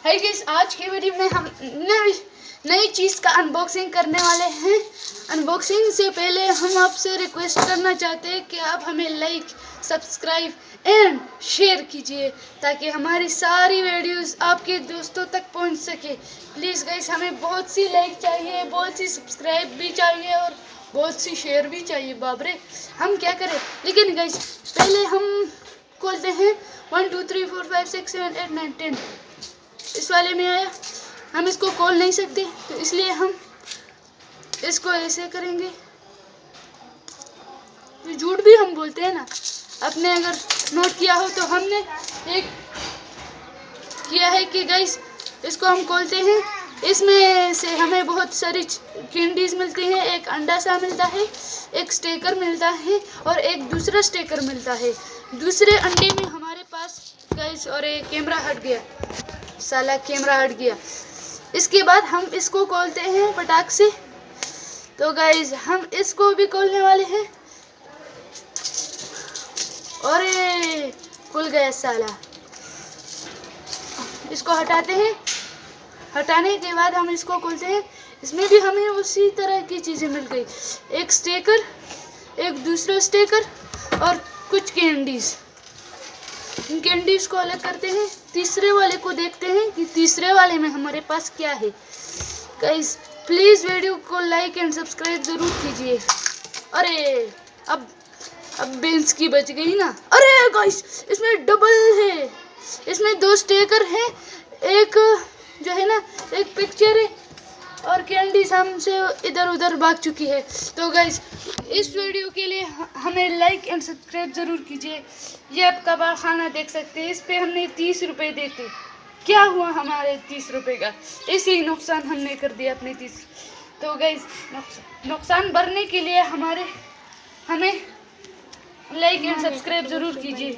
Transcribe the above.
है गाइस, आज की वीडियो में हम नई चीज़ का अनबॉक्सिंग करने वाले हैं। अनबॉक्सिंग से पहले हम आपसे रिक्वेस्ट करना चाहते हैं कि आप हमें लाइक, सब्सक्राइब एंड शेयर कीजिए ताकि हमारी सारी वीडियोस आपके दोस्तों तक पहुंच सके। प्लीज़ गाइस, हमें बहुत सी लाइक चाहिए, बहुत सी सब्सक्राइब भी चाहिए और बहुत सी शेयर भी चाहिए। बाबरे, हम क्या करें। लेकिन गाइस, पहले हम खोलते हैं 1 2 3 4 5 6 7 8 9 10। इस वाले में आया, हम इसको खोल नहीं सकते तो इसलिए हम इसको ऐसे करेंगे। तो झूठ भी हम बोलते हैं ना, आपने अगर नोट किया हो तो हमने एक किया है कि गाइस इसको हम खोलते हैं। इसमें से हमें बहुत सारी कैंडीज मिलती हैं। एक अंडा सा मिलता है, एक स्टिकर मिलता है और एक दूसरा स्टिकर मिलता है। दूसरे अंडे में हमारे पास गाइस, और एक कैमरा हट गया, साला कैमरा हट गया। इसके बाद हम इसको खोलते हैं पटाख से। तो गाइस, हम इसको भी खोलने वाले हैं। और ये खुल गया साला। इसको हटाते हैं। हटाने के बाद हम इसको खोलते हैं। इसमें भी हमें उसी तरह की चीज़ें मिल गई, एक स्टिकर, एक दूसरा स्टिकर और कुछ कैंडीज। इन कैंडीज को अलग करते हैं। तीसरे वाले को देखते हैं कि तीसरे वाले में हमारे पास क्या है। गाइस, प्लीज़ वीडियो को लाइक एंड सब्सक्राइब ज़रूर कीजिए। अरे अब बेंच की बच गई ना। अरे गाइस, इसमें डबल है। इसमें 2 स्टिकर हैं, एक जो है ना, एक पिक्चर है और कैंडीज हमसे इधर उधर भाग चुकी है। तो गाइस, इस वीडियो के लिए हमें लाइक एंड सब्सक्राइब ज़रूर कीजिए। ये आप कबाब खाना देख सकते हैं। इस पे हमने 30 रुपये देते, क्या हुआ हमारे 30 रुपये का? ऐसे ही नुकसान हमने कर दिया अपने 30। तो गाइस, नुकसान भरने के लिए हमें लाइक एंड सब्सक्राइब ज़रूर कीजिए।